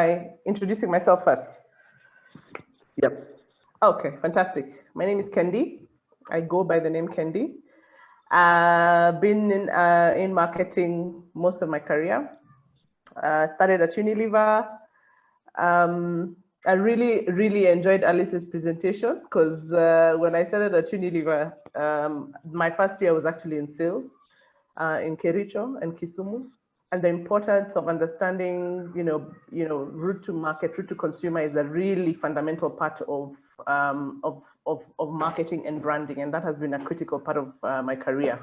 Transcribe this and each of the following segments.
by introducing myself first? Yep. Okay, fantastic. My name is Kendi. I go by the name Kendi. Been in marketing most of my career. Started at Unilever. I really enjoyed Alice's presentation because when I started at Unilever, my first year was actually in sales in Kericho and Kisumu, and the importance of understanding, route to market, route to consumer is a really fundamental part of marketing and branding, and that has been a critical part of my career.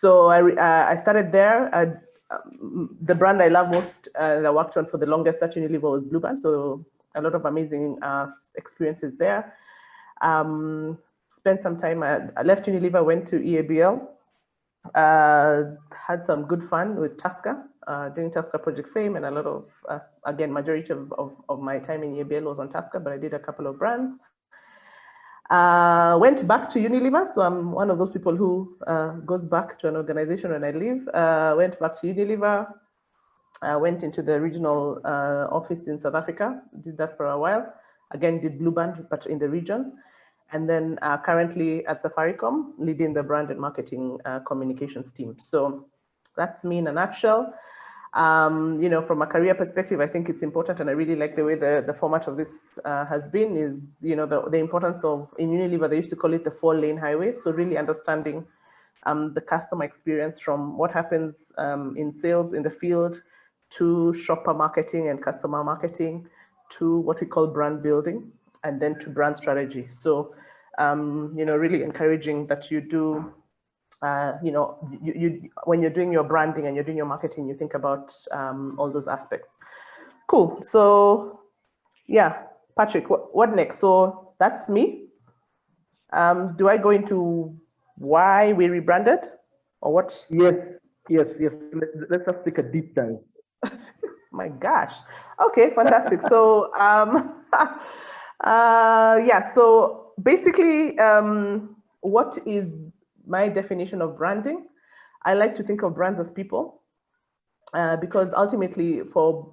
So I started there. The brand I love most that I worked on for the longest at Unilever was Blueband. So a lot of amazing experiences there. Spent some time, I left Unilever, went to EABL, had some good fun with Tusker, doing Tusker Project Fame, and a lot of, again, majority of my time in EABL was on Tusker, but I did a couple of brands. Went back to Unilever, so I'm one of those people who goes back to an organization when I leave. Went back to Unilever, went into the regional office in South Africa, did that for a while. Again, did Blueband, but in the region. And then currently at Safaricom, leading the brand and marketing communications team. So that's me in a nutshell. From a career perspective, I think it's important, and I really like the way the format of this has been, is, the importance of, in Unilever, they used to call it the 4-lane highway. So really understanding the customer experience from what happens in sales in the field to shopper marketing and customer marketing to what we call brand building, and then to brand strategy. So, really encouraging that you do, when you're doing your branding and you're doing your marketing, you think about all those aspects. Cool. So, yeah, Patrick, what next? So that's me. Do I go into why we rebranded, or what? Yes. Let's just take a deep dive. My gosh. Okay, fantastic. So, so basically, what is my definition of branding? I like to think of brands as people, because ultimately, for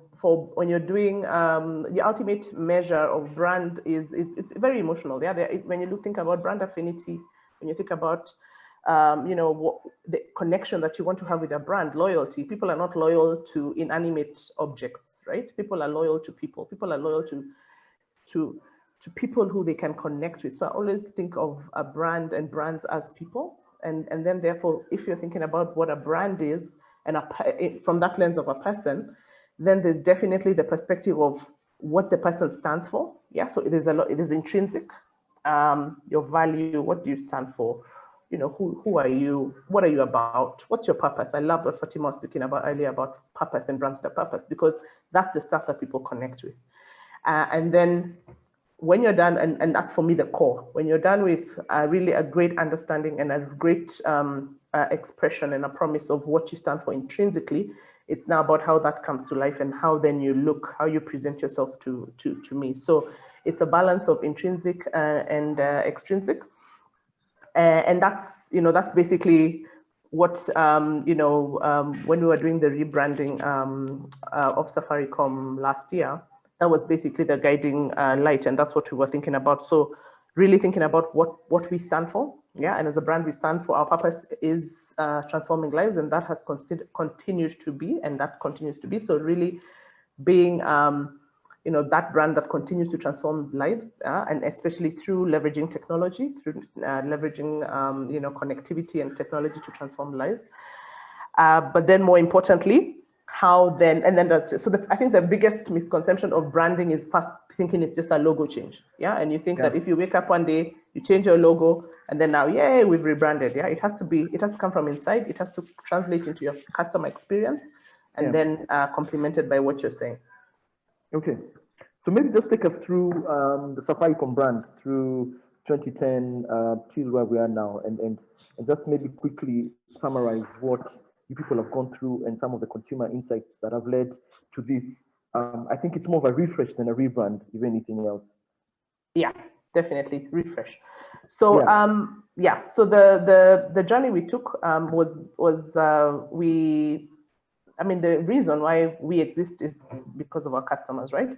when you're doing the ultimate measure of brand is it's very emotional. Yeah, when you think about brand affinity, when you think about the connection that you want to have with a brand, loyalty. People are not loyal to inanimate objects, right? People are loyal to people. People are loyal to people who they can connect with. So I always think of a brand and brands as people. And then therefore, if you're thinking about what a brand is, and from that lens of a person, then there's definitely the perspective of what the person stands for. Yeah, so it is intrinsic. Your value, what do you stand for? Who are you? What are you about? What's your purpose? I love what Fatima was speaking about earlier about purpose and brands the purpose, because that's the stuff that people connect with. And then when you're done, and that's for me the core, when you're done with really a great understanding and a great expression and a promise of what you stand for intrinsically, it's now about how that comes to life and how then you look, how you present yourself to me. So it's a balance of intrinsic and extrinsic. And that's basically what, when we were doing the rebranding of Safaricom last year, that was basically the guiding light, and that's what we were thinking about. So really thinking about what we stand for. Yeah, and as a brand, we stand for, our purpose is transforming lives, and that has continued to be, and that continues to be. So really being that brand that continues to transform lives, and especially through leveraging technology, through leveraging connectivity and technology to transform lives. But then more importantly, how then, and then that's, so I think the biggest misconception of branding is first thinking it's just a logo change. Yeah, and you think that if you wake up one day, you change your logo, and then now, yay, we've rebranded. Yeah, it has to come from inside. It has to translate into your customer experience, and then complemented by what you're saying. Okay, so maybe just take us through the Safaricom brand through 2010 till where we are now, and just maybe quickly summarize what you people have gone through and some of the consumer insights that have led to this. I think it's more of a refresh than a rebrand, if anything else. Yeah, definitely refresh. So so the journey we took was we I mean, the reason why we exist is because of our customers, right?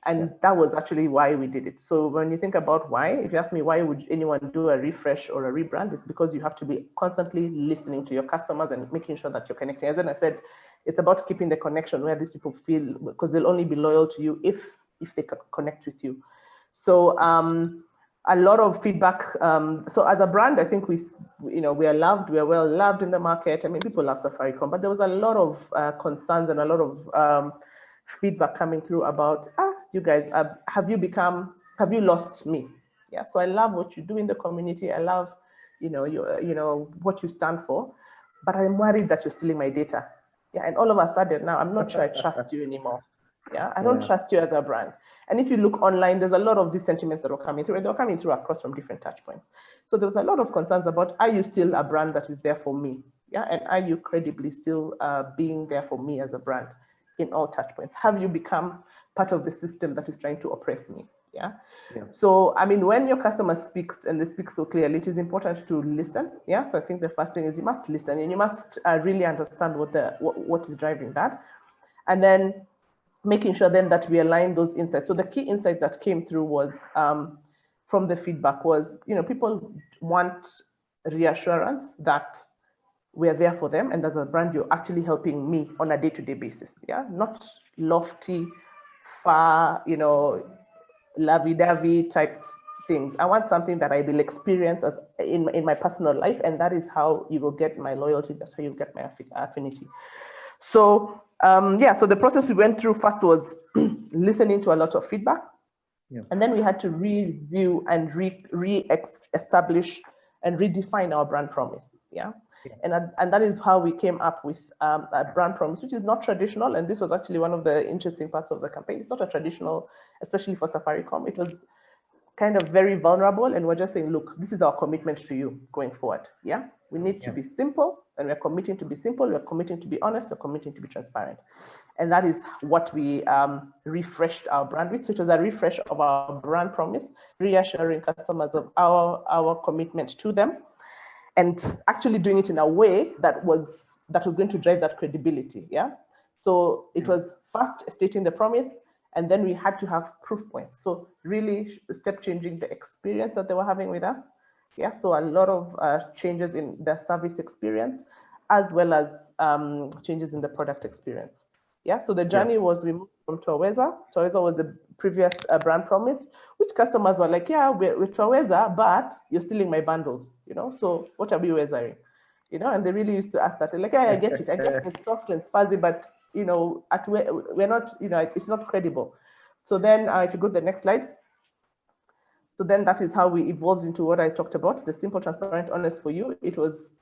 And that was actually why we did it. So when you think about why, if you ask me why would anyone do a refresh or a rebrand, it's because you have to be constantly listening to your customers and making sure that you're connecting. As I said, it's about keeping the connection where these people feel, because they'll only be loyal to you if they connect with you. So a lot of feedback. So as a brand, I think we are loved, we are well loved in the market. I mean, people love Safaricom, but there was a lot of concerns and a lot of feedback coming through about, you guys, have you lost me? Yeah, so I love what you do in the community. I love, what you stand for, but I'm worried that you're stealing my data. Yeah, and all of a sudden now, I'm not sure I trust you anymore. Yeah, I don't trust you as a brand. And if you look online, there's a lot of these sentiments that are coming through, and they're coming through across from different touch points. So there was a lot of concerns about, are you still a brand that is there for me? Yeah, and are you credibly still being there for me as a brand in all touch points? Have you become part of the system that is trying to oppress me? Yeah. So, I mean, when your customer speaks and they speak so clearly, it is important to listen. Yeah. So I think the first thing is you must listen and you must really understand what is driving that. And then making sure then that we align those insights. So the key insight that came through was from the feedback was, people want reassurance that we're there for them. And as a brand, you're actually helping me on a day-to-day basis. Yeah, not lofty, far, lovey-dovey type things. I want something that I will experience as in my personal life. And that is how you will get my loyalty. That's how you get my affinity. So so the process we went through first was listening to a lot of feedback. And then we had to review and re-establish and redefine our brand promise. Yeah. And that is how we came up with a brand promise, which is not traditional. And this was actually one of the interesting parts of the campaign. It's not a traditional, especially for Safaricom. It was kind of very vulnerable. And we're just saying, look, this is our commitment to you going forward. Yeah. We need to be simple, and we're committing to be simple. We're committing to be honest. We're committing to be transparent. And that is what we refreshed our brand with. So it was a refresh of our brand promise, reassuring customers of our commitment to them, and actually doing it in a way that was going to drive that credibility. Yeah. So it was first stating the promise, and then we had to have proof points. So really step changing the experience that they were having with us. Yeah, so a lot of changes in the service experience, as well as changes in the product experience. Yeah, so the journey was we moved from Twaweza. Twaweza was the previous brand promise, which customers were like, yeah, we're Twaweza, but you're stealing my bundles, so what are we weathering? And they really used to ask that. They're like, yeah, I get it. I guess it's soft and fuzzy, but, we're not, it's not credible. So then if you go to the next slide. So then that is how we evolved into what I talked about, the simple, transparent, honest for you. It was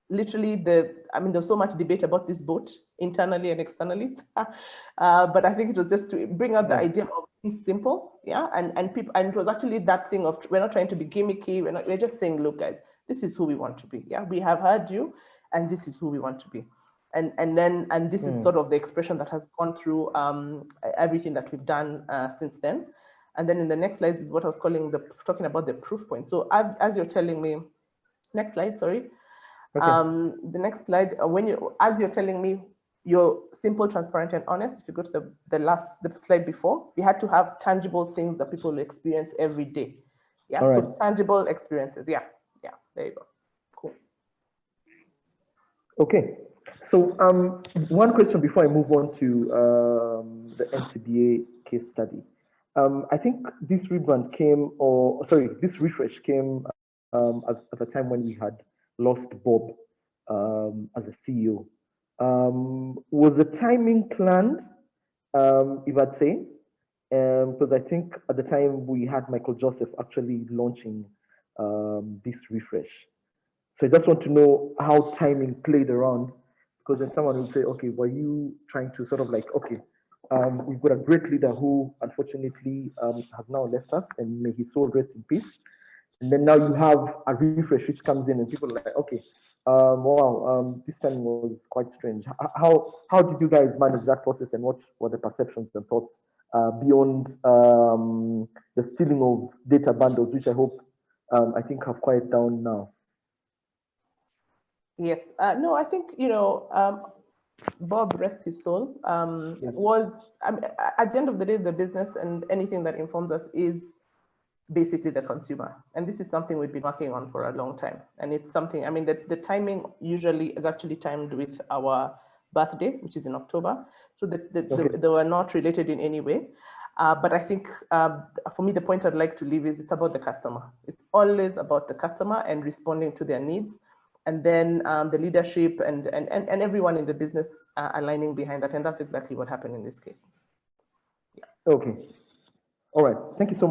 literally there's so much debate about this boat internally and externally. But I think it was just to bring out the idea of being simple. Yeah. And people, and it was actually that thing of, we're not trying to be gimmicky. We're just saying, look, guys, this is who we want to be. Yeah. We have heard you, and this is who we want to be. And this is sort of the expression that has gone through everything that we've done since then. And then in the next slides is what I was talking about the proof point. So as you're telling me, next slide, sorry. Okay. The next slide, as you're telling me, you're simple, transparent, and honest. If you go to the slide before, we had to have tangible things that people experience every day. Yeah, so tangible experiences. Yeah, there you go. Cool. Okay, so one question before I move on to the NCBA case study. I think this rebrand came, this refresh came at a time when we had lost Bob as a CEO. Was the timing planned, if I'd say? Because I think at the time we had Michael Joseph actually launching this refresh. So I just want to know how timing played around, because then someone will say, okay, were you trying to sort of like, okay, we've got a great leader who unfortunately has now left us, and may his soul rest in peace. And then now you have a refresh which comes in and people are like, okay, this time was quite strange. How did you guys manage that process, and what were the perceptions and thoughts beyond the stealing of data bundles, which I hope, I think have quieted down now? Yes, no, I think, Bob, rest his soul, Yes. was, at the end of the day, the business and anything that informs us is basically the consumer. And this is something we've been working on for a long time. And it's something, I mean, the timing usually is actually timed with our birthday, which is in October. So they were not related in any way. But I think for me, the point I'd like to leave is it's about the customer. It's always about the customer and responding to their needs. And then the leadership and everyone in the business aligning behind that. And that's exactly what happened in this case. Yeah. Okay. All right. Thank you so much.